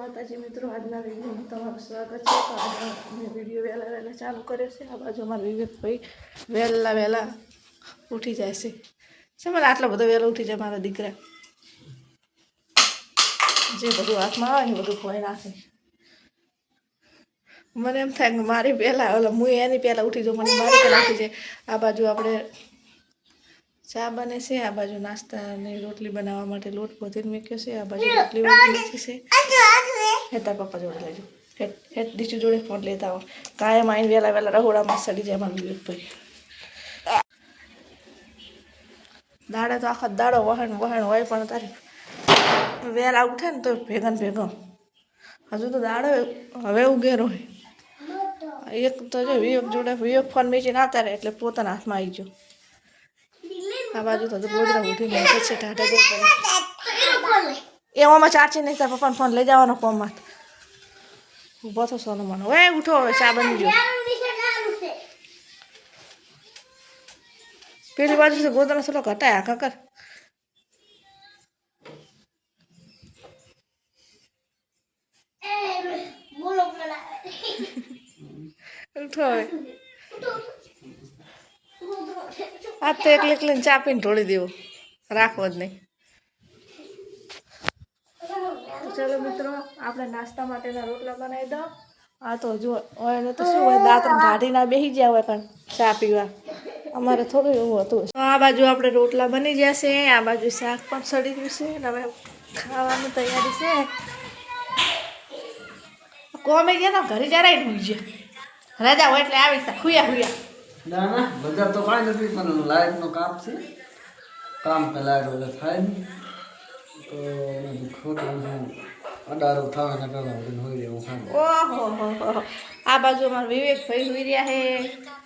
માતાજી મિત્રો, આજના વિડીયોમાં તમારું સ્વાગત છે। તો આજે મેં વિડીયો વહેલા ચાલુ કર્યો છે। આ બાજુ અમારા વિવેકભાઈ વહેલા ઉઠી જાય છે। મને આટલો બધો વહેલો ઉઠી જાય મારા દીકરા, જે બધું હાથમાં આવે ને બધું ખોઈ નાખે। મને એમ થાય કે મારી પહેલાં હું એની પહેલાં ઉઠી જાઉં, મને મારી પહેલાં ઉઠી જાય। આ બાજુ આપણે ચા બને છે, આ બાજુ નાસ્તાની રોટલી બનાવવા માટે લોટ બધીને મૂક્યો છે। આ બાજુ રોટલી મૂકી છે। તાર પપ્પા જોડે લેજો, હેઠ દીચુ જોડે ફોન લેતા આવો। કાયમ આવીને વહેલા રહોડામાં સડી જાય મારા વિવેકભાઈ। દાડે તો આખા દાડો વહેણ હોય, પણ તારે વહેલા ઉઠે ને તો ભેગો હજુ તો દાડો હવે ઉગેરો હોય। એક તો જો વિવેક ફોન મેચીને આવતા રહે એટલે પોતાના હાથમાં આવી ગયો। આ બાજુ તો ગોદરા ઉઠીને છે ટાટા દે પડે એવામાં ચાર્જિંગ નહીં, તાર પપ્પાને ફોન લઈ જવાનો કોમમાં ઊભો તો સોનો મને હવે ઉઠો, હવે ચા બની ગયો। પેલી બાજુ ગોદરા થોડો ઘટાય આખા કર ઉઠો હવે। આ તો એકલે ચા પીને ઢોળી દેવો, રાખવો જ નહીં। ચલો મિત્રો, આપણે નાસ્તા માટેના રોટલા બનાવી દો। આ તો જો એને તો શું હોય, દાંતણ કાઢીને બેસી ગયા હોય પણ ચા પીવા, અમારે થોડું એવું હતું। આ બાજુ આપણે રોટલા બની જશે, આ બાજુ શાક પણ સડી ગયું છે, હવે ખાવાની તૈયારી છે। કોમે ગયા તો ઘરે જરા ભૂલી ગયા, રજા હોય એટલે આવી હુયા ના બજાર તો કાંઈ નથી, પણ લાઇટનો કાપ છે, કામ લાઇટ વગર થાય નહીં તો ખોટું અડારો થવાના કરતા હોય એવું ખાય। ઓહો આ બાજુ અમારા વિવેકભાઈ સુઈ રહ્યા છે।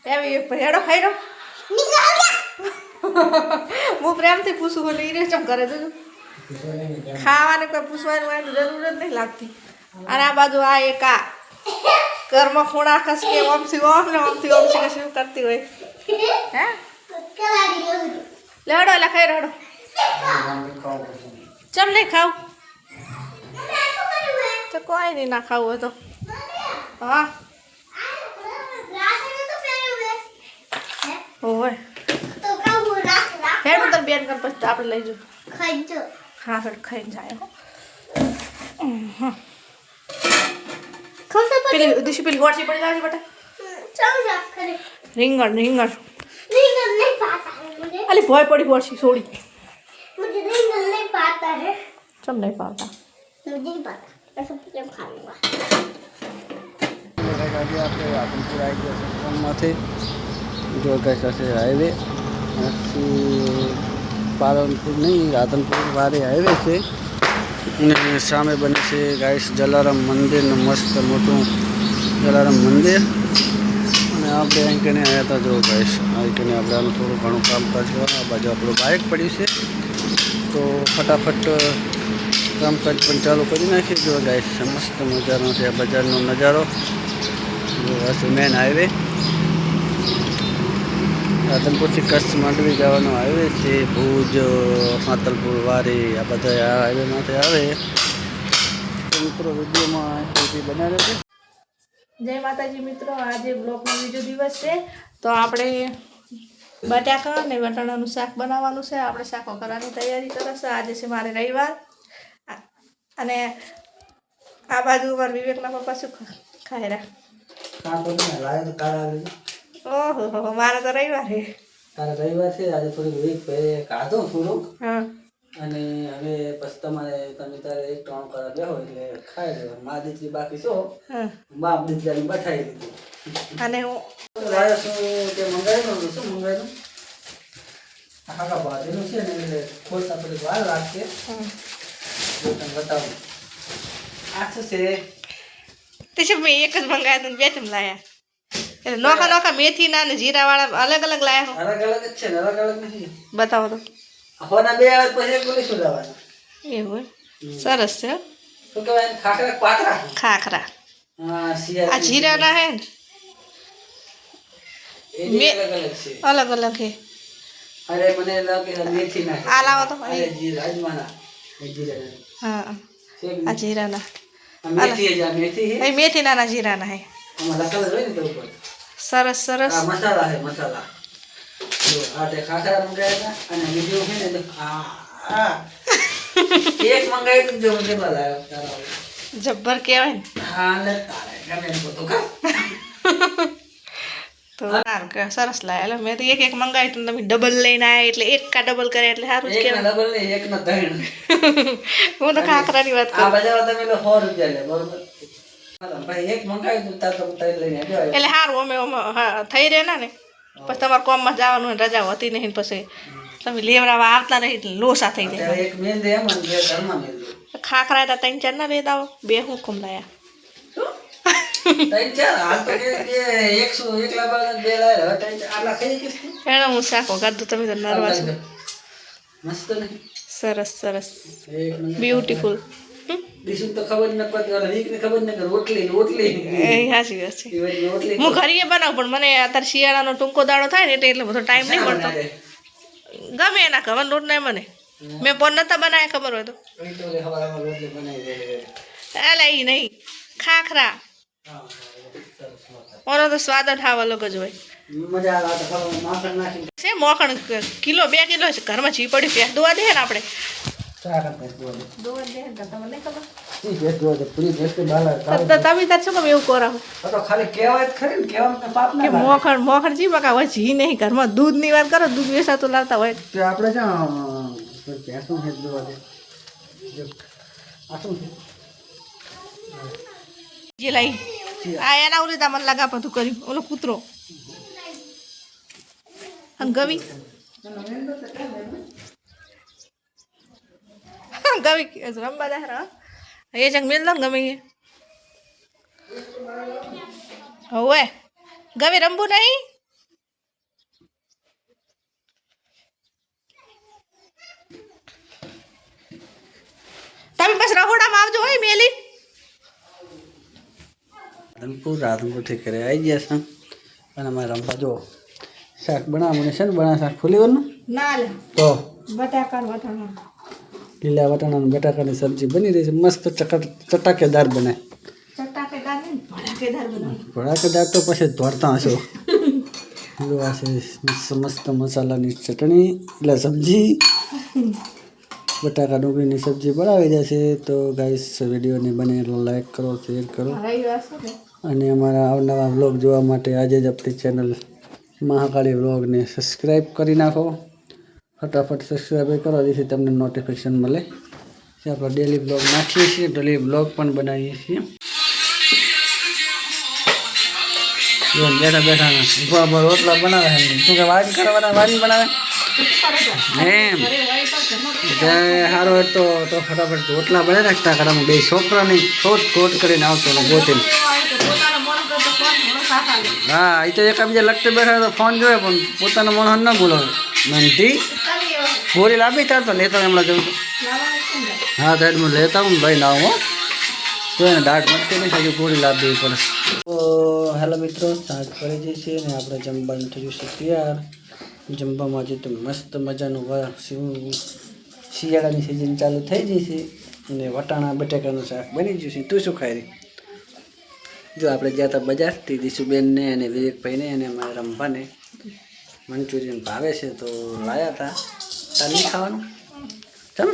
ત્યાં વિવેકભાઈ હેડો ખાઈ રહ્યો હું પ્રેમથી પૂછું બોલે એ ચમ કરે તું ખાવાને કોઈ પૂછવાની હોય જરૂર જ નહીં લાગતી। અને આ બાજુ આ એક આ ઘરમાં ખૂણા ખસકે ઓમથી ઓમ ને ઓમથી કશું કરતી હોય હે લેડો એટલે ખાઈ રડો ચમ નહીં ખાવ તો કોઈ નહીં ના ખાવું હોય તો હા હોય હેડ તાર બેન કર પછી આપણે લઈ જવું હા હેડ ખાઈને જાય પેલી ઉદ્દેશ્ય પેલી ગોળસી પડી જાય બેટા રીંગણ અલી ભોય પડી ગોળસી છોડી ચમ નહીં પાવતા जो कैसा से हाईवे पालनपुर नहीं राधनपुर वाले हाईवे से सामे बने से गाइस जलाराम मंदिर मस्त मोटू जलाराम मंदिर આપણે અહીં કને આવ્યા હતા। જો ગાઈસ અહીં કને આપણે આનું થોડું ઘણું કામકાજ કરવા, આ બાજુ આપણું બાઇક પડી છે તો ફટાફટ કામકાજ પણ ચાલુ કરી નાખીએ। જો ગાઈસ મસ્ત મજાનો છે બજારનો નજારો, જો આ છે મેન હાઈવે, રાધનપુરથી કચ્છ માંડવી જવાનો હાઈવે છે, ભુજ માતલપુર વારી આ બધા આ હાઈવેમાંથી આવે તો મિત્રો વિડીયોમાં બનાવે છે। જય માતાજી મિત્રો, આજે બ્લોગનો બીજો દિવસ છે તો આપણે બટાકા અને વટાણાનું શાક બનાવવાનું છે। આપણે શાકો કરવાની તૈયારી કરે છે। આજે છે મારે રવિવાર અને આ બાજુ મારા વિવેકના પપ્પા શું ખાઈ રહ્યા। ઓહો મારે તો રવિવાર છે, તારે રવિવાર છે આજે થોડીક વીક ખાધો થોડુંક હા અને હવે પછી તમારે તમે તારે એક ત્રણ કરા બેહો એટલે ખાઈ લેવા। મા દીકરી બાકી છો બાપ દીકરાને બઠાઈ દીધું અને હું લાયો છું તે મંગાવેલું શું મંગાવેલું આખા ભાજીનું છે ને એટલે ખોલતા થોડીક વાર લાગશે જો તમે બતાવું આ શું છે તે છે મેં એક જ મંગાવ્યા બે ચમ લાયા એટલે નોખા મેથીના અને જીરાવાળા અલગ અલગ લાયા અલગ જ છે ને અલગ નથી બતાવો તો હોના બે આવે પછી બોલી શું જવાના એવું સરસ છે શું કહેવાય ખાખરા પાતરા ખાખરા હા સિયા આ જીરાના હે ને એ અલગ છે અલગ હે અરે મને લાગે મેથી ના આ લાવો તો અરે જીરા અજમાના એ જીરા હા આ જીરાના મેથી જ આ મેથી હે એ મેથી નાના જીરાના હે આમાં લખેલું હોય ને તો ઉપર સરસ સરસ આ મસાલા હે મસાલા જો આ તે ખાખરા મંગાવ્યા હતા અને બીજું છે ને તો આ એક મંગાવ્યું તો મને બોલાયો તારા જબ્બર કહેવાય ને હા લે તારે ગમે એમ તો ખા તો સારું કે સરસ લાગે મેં તો એક મંગાવી તો તમે ડબલ લઈને આવ્યા એટલે એક કા ડબલ કરે એટલે સારું જ એક કહેવાય ના ડબલ નહીં એક ના ત્રણ હું તો ખાખરાની વાત આ કરું બજાર તમે લો 100 રૂપિયા લે બરોબર હાલો ભાઈ એક મંગાવી તો તાર તો તારી લઈને આવ્યો એટલે સારું અમે હા થઈ રહે ને પછી તમારે કોમમાં જવાનું હોય રજા હતી નહીં ને પછી તમે લેવડાવવા આવતા નહીં એટલે લોસા થઈ જાય ત્યારે એક મેલ દે એમ અને બે ઘરમાં મેલ દે ખાખરા હતા 3-4 ના લેતા આવો બે હું કમ લાયા ત્રણ ચાર હાલ તો કે 100 એકલા બાર બે લાય હવે ત્રણ ચાર આટલા ખાઈ ગઈસ તું એને હું શાકો કાઢું તમે તો નરવા છો મસ્ત ને સરસ સરસ એક નંબર બ્યુટીફુલ દીશું તો ખબર ન પડતી ઓલા વીક ને ખબર ન કે રોટલી એ સાચી વાત છે ઈ વાળી રોટલી હું ઘરે બનાવું પણ મને અત્યારે શિયાળાનો ટૂંકો દાડો થાય ને એટલે એટલો બધો ટાઈમ નહીં મળતો ગમે એના ખબર લોટ નહીં મને મેં પણ નતા બનાવ્યા ખબર હોય તો ઈ તો લે હવારમાં રોટલી બનાવી દે એટલે એ નહીં ખાખરા હા સરસ ઓનો તો સ્વાદ જ હાવ અલગ જ હોય મજા આવે તો ખાવા માખણ નાખી છે મોખણ કિલો 2 કિલો છે ઘરમાં જી પડી પેક દોવા દે ને આપણે ચા કરતા બોલ દોવા દે ને તમને નહીં ખબર ઈ બેસ દો પૂરી બેસ કે બાલા તમે તાર શું કેમ એવું કરાવો તો ખાલી કહેવાય જ ખરી ને કહેવામાં પાપ કે ના લાગે મોખણ જી બકા હોય જી નહીં ઘરમાં દૂધની વાત કરો દૂધ વેચાતું લાવતા હોય તો આપણે છે ભેંસનું હેત દોવા દે આ શું છે જે લઈ આ એના ઉલી મને લગા બધું કર્યું ઓલો કૂતરો અને ગવી ગવી રમવા દે એ જંગ મેલ ને ગમે હવે ગવી રમવું નહીં તમે બસ રહોડામાં આવજો હોય મેલી રાધનપુરથી ઘરે આવી ગયા છે અને અમારે રમવા જો શાક બનાવવાનું છે ને બનાવ શાક ફુલીવરનું ના લે તો બટાકા વટાણા લીલા વટાણા અને બટાકાની સબ્જી બની રહી છે મસ્ત ચટાકેદાર બને ચટાકેદાર ને ભડાકેદાર બનાવો ભડાકેદાર તો પછી ધોરતા હશો જો આ છે મસ્ત મસાલાની ચટણી એટલે સબ્જી બટાકા ડુંગળીની સબ્જી બનાવી જશે તો ગાઈસ વિડીયોને બને એટલો લાઈક કરો શેર કરો અને અમારા અવનવા વ્લોગ જોવા માટે આજે જ આપણી ચેનલ મહાકાળી વ્લોગને સબસ્ક્રાઈબ કરી નાખો ફટાફટ સબસ્ક્રાઈબ કરો જેથી તમને નોટિફિકેશન મળે જે આપણે ડેલી વ્લોગ નાખીએ છીએ ડેલી વ્લોગ પણ બનાવીએ છીએ બેઠા બેઠા રોટલા બનાવે શું કે વાન કરવાના વાન બનાવે એમ સારો તો ફટાફટ રોટલા બને નાખતા કરામાં બે છોકરાની ખોટ કરીને આવતો ગોતીને હા એ તો એકબીજા લગતે બેઠા તો ફોન જોયે પણ પોતાનો મન ન બોલો મનથી ગોળી લાવી તાર તો લેતા હમણાં જવું હા સાઈડમાં લેતા હું લઈને આવું તો એને દાઢ મળતી નહીં હજુ ગોળી લાવવી પડે તો હેલો મિત્રો સાંજ પડી જઈ છે ને આપણે જમવાનું થઈ જશે તૈયાર જમવામાં આજે તો મસ્ત મજાનું શિયાળાની સિઝન ચાલુ થઈ જશે અને વટાણા બટાકાનું શાક બની જશે તું શું ખાઈ રહી જો આપણે ગયા હતા બજારથી દીશુબેનને અને વિવેકભાઈને અને અમારા રંભાને મંચુરિયન ભાવે છે તો લાયા હતા તાર નહીં ખાવાનું ચમ